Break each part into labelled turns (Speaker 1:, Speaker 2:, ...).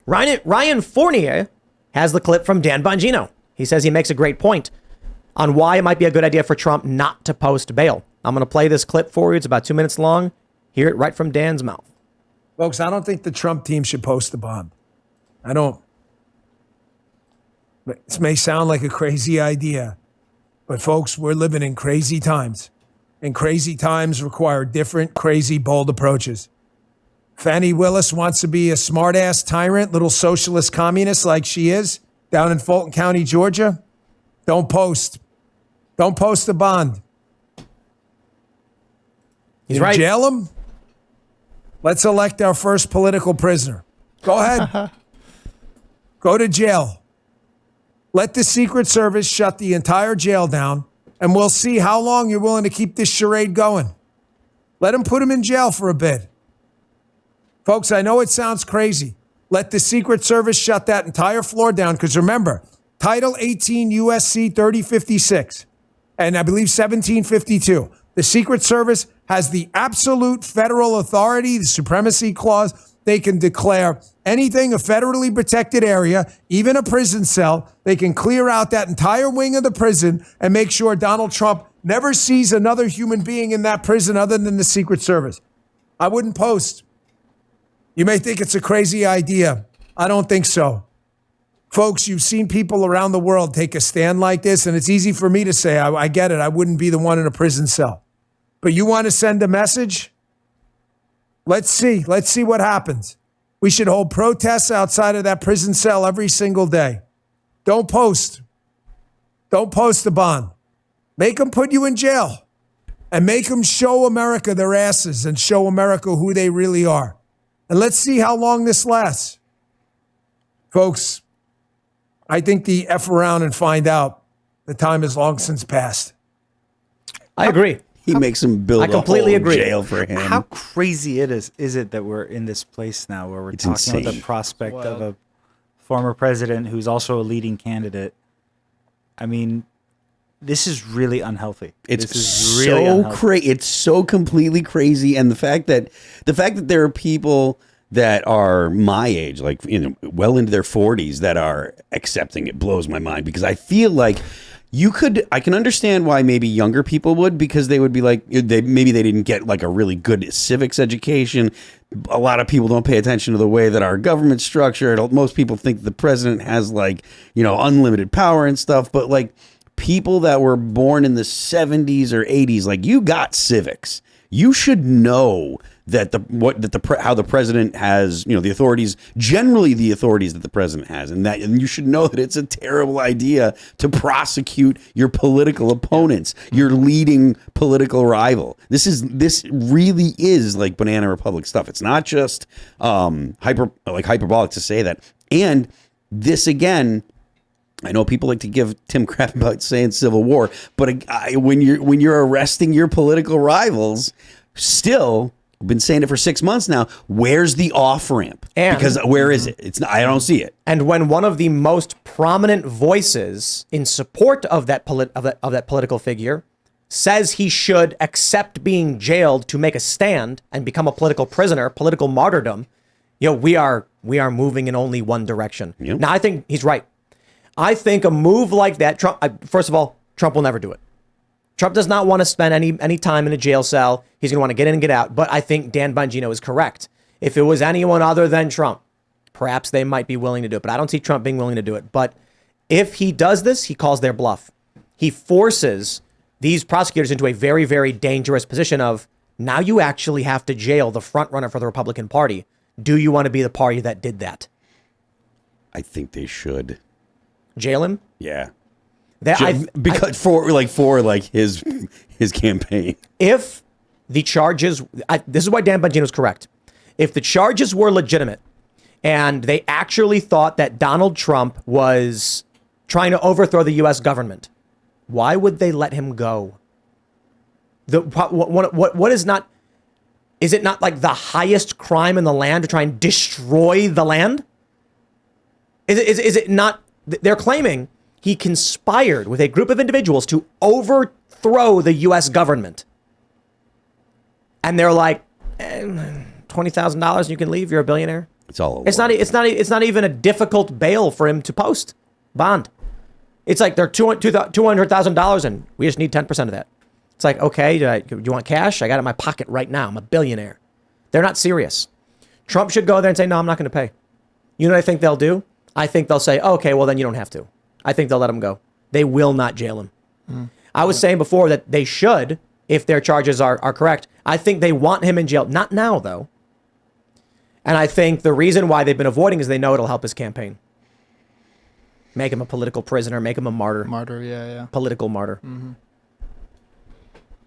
Speaker 1: Ryan Fournier has the clip from Dan Bongino. He says he makes a great point on why it might be a good idea for Trump not to post bail. I'm going to play this clip for you. It's about 2 minutes long. Hear it right from Dan's mouth.
Speaker 2: Folks, I don't think the Trump team should post the bond. I don't. This may sound like a crazy idea, but folks, we're living in crazy times. And crazy times require different, crazy, bold approaches. Fannie Willis wants to be a smart-ass tyrant, little socialist communist like she is down in Fulton County, Georgia. Don't post. Don't post the bond.
Speaker 1: He's right.
Speaker 2: Jail him? Let's elect our first political prisoner. Go ahead. Go to jail. Let the Secret Service shut the entire jail down, and we'll see how long you're willing to keep this charade going. Let them put him in jail for a bit. Folks, I know it sounds crazy. Let the Secret Service shut that entire floor down, because remember, Title 18 USC 3056, and I believe 1752. The Secret Service has the absolute federal authority, the supremacy clause. They can declare anything a federally protected area, even a prison cell. They can clear out that entire wing of the prison and make sure Donald Trump never sees another human being in that prison other than the Secret Service. I wouldn't post. You may think it's a crazy idea. I don't think so. Folks, you've seen people around the world take a stand like this, and it's easy for me to say, I get it. I wouldn't be the one in a prison cell. But you want to send a message? Let's see. Let's see what happens. We should hold protests outside of that prison cell every single day. Don't post. Don't post the bond. Make them put you in jail. And make them show America their asses and show America who they really are. And let's see how long this lasts. Folks, I think the F around and find out the time is long since passed.
Speaker 1: I agree.
Speaker 3: He makes him build
Speaker 1: I completely
Speaker 3: a whole
Speaker 1: agree.
Speaker 3: jail for him.
Speaker 4: How crazy is it that we're in this place now where we're talking about the prospect of a former president who's also a leading candidate? I mean, this is really unhealthy.
Speaker 3: It's so crazy. It's so completely crazy, and the fact that there are people that are my age, like well into their 40s, that are accepting it blows my mind, because I feel like I can understand why maybe younger people would, because they would be like, maybe they didn't get like a really good civics education. A lot of people don't pay attention to the way that our government's structured. Most people think the president has like, unlimited power and stuff. But like people that were born in the 70s or 80s, like you got civics. You should know that how the president has, the authorities, generally the authorities that the president has, and you should know that it's a terrible idea to prosecute your political opponents, your leading political rival. This really is like banana republic stuff. It's not just hyperbolic to say that. And this again, I know people like to give Tim crap about saying civil war, but when you're arresting your political rivals, still, I've been saying it for 6 months now. Where's the off ramp? Because where is it? I don't see it.
Speaker 1: And when one of the most prominent voices in support of that political figure says he should accept being jailed to make a stand and become a political prisoner, political martyrdom, we are moving in only one direction. Yep. Now, I think he's right. I think a move like that, first of all, Trump will never do it. Trump does not want to spend any time in a jail cell. He's going to want to get in and get out. But I think Dan Bongino is correct. If it was anyone other than Trump, perhaps they might be willing to do it. But I don't see Trump being willing to do it. But if he does this, he calls their bluff. He forces these prosecutors into a very, very dangerous position of, now you actually have to jail the front runner for the Republican Party. Do you want to be the party that did that?
Speaker 3: I think they should.
Speaker 1: Jail him?
Speaker 3: Yeah.
Speaker 1: For
Speaker 3: his campaign.
Speaker 1: If the charges, this is why Dan Bongino is correct. If the charges were legitimate and they actually thought that Donald Trump was trying to overthrow the U.S. government, why would they let him go? What is not? Is it not like the highest crime in the land to try and destroy the land? Is it not? They're claiming he conspired with a group of individuals to overthrow the U.S. government. And they're like, $20,000 and you can leave. You're a billionaire.
Speaker 3: It's all.
Speaker 1: It's not even a difficult bail for him to post bond. It's like they're $200,000 and we just need 10% of that. It's like, okay, do you want cash? I got it in my pocket right now. I'm a billionaire. They're not serious. Trump should go there and say, no, I'm not going to pay. You know what I think they'll do? I think they'll say, okay, well, then you don't have to. I think they'll let him go. They will not jail him. I was saying before that they should, if their charges are correct. I think they want him in jail. Not now, though. And I think the reason why they've been avoiding is they know it'll help his campaign. Make him a political prisoner, make him a martyr.
Speaker 5: Martyr, yeah.
Speaker 1: Political martyr.
Speaker 5: Mm-hmm.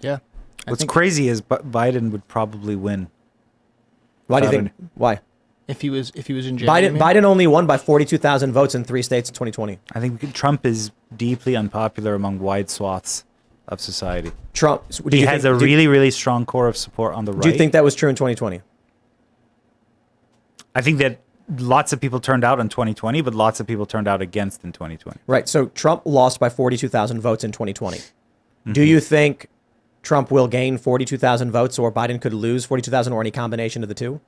Speaker 5: Yeah.
Speaker 4: What's crazy is Biden would probably win.
Speaker 1: Why do you think? Why?
Speaker 5: If he was in jail.
Speaker 1: Biden only won by 42,000 votes in 3 states in 2020.
Speaker 4: I think Trump is deeply unpopular among wide swaths of society.
Speaker 1: Trump
Speaker 4: he has a really strong core of support on the right.
Speaker 1: Do you think that was true in 2020?
Speaker 4: I think that lots of people turned out in 2020, but lots of people turned out against in 2020.
Speaker 1: Right. So Trump lost by 42,000 votes in 2020. Mm-hmm. Do you think Trump will gain 42,000 votes or Biden could lose 42,000 or any combination of the two?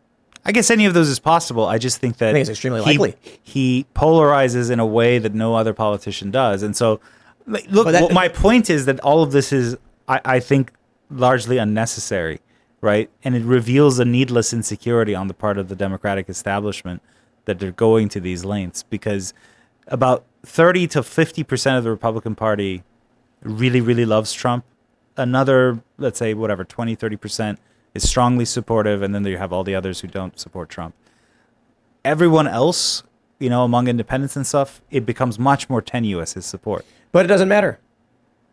Speaker 4: I guess any of those is possible. I just think that
Speaker 1: it's extremely likely.
Speaker 4: He polarizes in a way that no other politician does. And so, look, my point is that all of this is, I think, largely unnecessary, right? And it reveals a needless insecurity on the part of the Democratic establishment that they're going to these lengths, because about 30 to 50% of the Republican Party really loves Trump. Another, let's say, 20-30% is strongly supportive, and then you have all the others who don't support Trump. Everyone else, among independents and stuff, it becomes much more tenuous, his support.
Speaker 1: But it doesn't matter.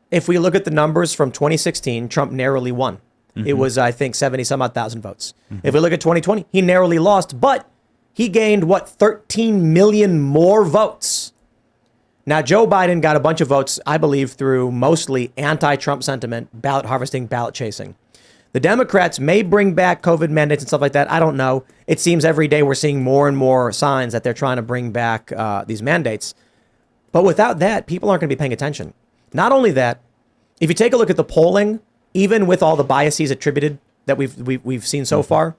Speaker 1: If we look at the numbers from 2016, Trump narrowly won. Mm-hmm. It was, I think, 70-some-odd thousand votes. Mm-hmm. If we look at 2020, he narrowly lost, but he gained, 13 million more votes. Now, Joe Biden got a bunch of votes, I believe, through mostly anti-Trump sentiment, ballot harvesting, ballot chasing. The Democrats may bring back COVID mandates and stuff like that. I don't know. It seems every day we're seeing more and more signs that they're trying to bring back these mandates. But without that, people aren't going to be paying attention. Not only that, if you take a look at the polling, even with all the biases attributed that we've seen so far,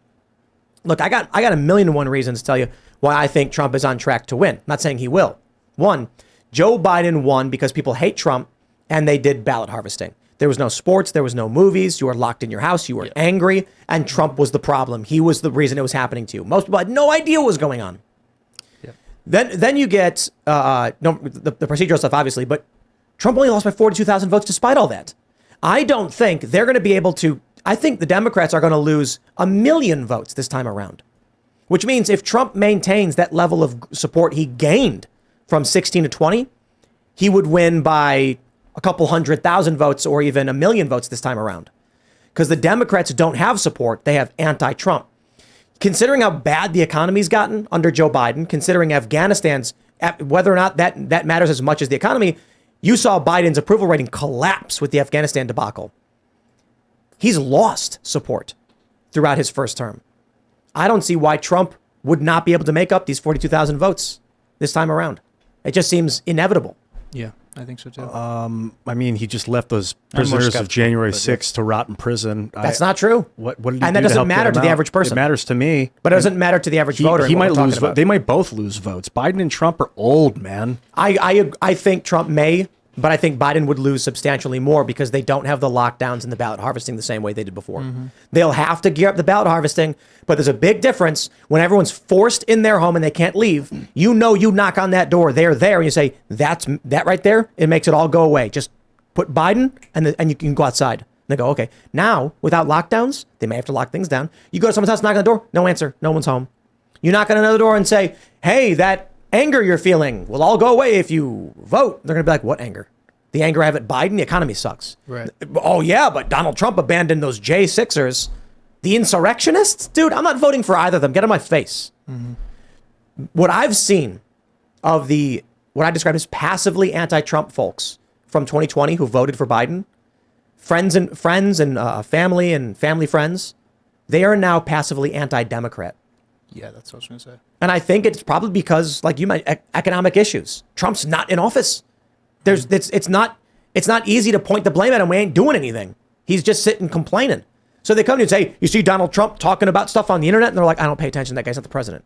Speaker 1: look, I got a million and one reasons to tell you why I think Trump is on track to win. I'm not saying he will. One, Joe Biden won because people hate Trump and they did ballot harvesting. There was no sports. There was no movies. You were locked in your house. You were angry. And Trump was the problem. He was the reason it was happening to you. Most people had no idea what was going on. Yeah. Then you get the procedural stuff, obviously. But Trump only lost by 42,000 votes despite all that. I don't think they're going to be able to. I think the Democrats are going to lose 1 million votes this time around. Which means if Trump maintains that level of support he gained from 16 to 20, he would win by a couple 100,000 votes or even 1 million votes this time around. Because the Democrats don't have support. They have anti-Trump. Considering how bad the economy's gotten under Joe Biden, considering Afghanistan's, whether or not that matters as much as the economy, you saw Biden's approval rating collapse with the Afghanistan debacle. He's lost support throughout his first term. I don't see why Trump would not be able to make up these 42,000 votes this time around. It just seems inevitable.
Speaker 5: Yeah, I think so too.
Speaker 6: I mean, he just left those prisoners of January 6th to rot in prison.
Speaker 1: That's not true.
Speaker 6: What did he
Speaker 1: and
Speaker 6: do
Speaker 1: that doesn't matter to the average person.
Speaker 6: It matters to me.
Speaker 1: But it doesn't matter to the average voter.
Speaker 6: He might lose. They might both lose votes. Biden and Trump are old, man.
Speaker 1: I think Trump may, but I think Biden would lose substantially more because they don't have the lockdowns and the ballot harvesting the same way they did before. Mm-hmm. They'll have to gear up the ballot harvesting, but there's a big difference when everyone's forced in their home and they can't leave. You knock on that door, they're there, and you say, that right there, it makes it all go away. Just put Biden and you can go outside. And they go, okay. Now, without lockdowns, they may have to lock things down. You go to someone's house, knock on the door, no answer, no one's home. You knock on another door and say, hey, that anger you're feeling will all go away if you vote. They're going to be like, what anger? The anger I have at Biden, the economy sucks.
Speaker 5: Right.
Speaker 1: Oh, yeah, but Donald Trump abandoned those J6ers. The insurrectionists? Dude, I'm not voting for either of them. Get on my face. Mm-hmm. What I've seen of what I describe as passively anti-Trump folks from 2020 who voted for Biden, friends and family and family friends, they are now passively anti-Democrat.
Speaker 5: Yeah, that's what I was going to say.
Speaker 1: And I think it's probably because, like you mentioned, economic issues. Trump's not in office. It's not easy to point the blame at him. We ain't doing anything. He's just sitting complaining. So they come to you and say, you see Donald Trump talking about stuff on the internet? And they're like, I don't pay attention. That guy's not the president.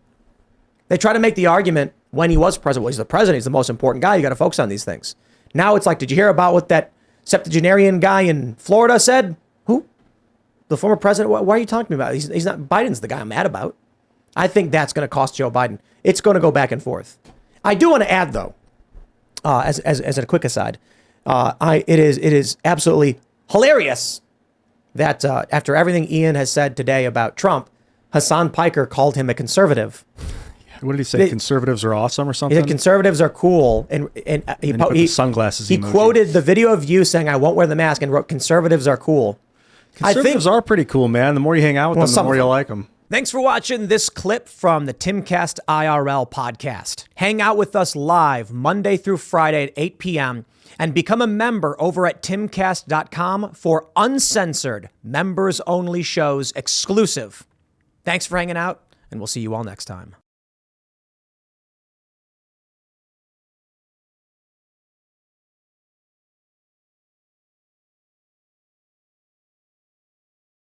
Speaker 1: They try to make the argument when he was president. Well, he's the president. He's the most important guy. You got to focus on these things. Now it's like, did you hear about what that septuagenarian guy in Florida said? Who? The former president? Why are you talking about? He's not. Biden's the guy I'm mad about. I think that's going to cost Joe Biden. It's going to go back and forth. I do want to add, though, as a quick aside, it is absolutely hilarious that after everything Ian has said today about Trump, Hassan Piker called him a conservative.
Speaker 6: What did he say? Conservatives are awesome or something?
Speaker 1: He said conservatives are cool, and he
Speaker 6: put the sunglasses.
Speaker 1: He
Speaker 6: emoji.
Speaker 1: quoted the video of you saying, "I won't wear the mask," and wrote, "Conservatives are cool."
Speaker 6: Conservatives are pretty cool, man. The more you hang out with them, the more you like them.
Speaker 1: Thanks for watching this clip from the Timcast IRL podcast. Hang out with us live Monday through Friday at 8 p.m. and become a member over at timcast.com for uncensored, members-only shows exclusive. Thanks for hanging out, and we'll see you all next time.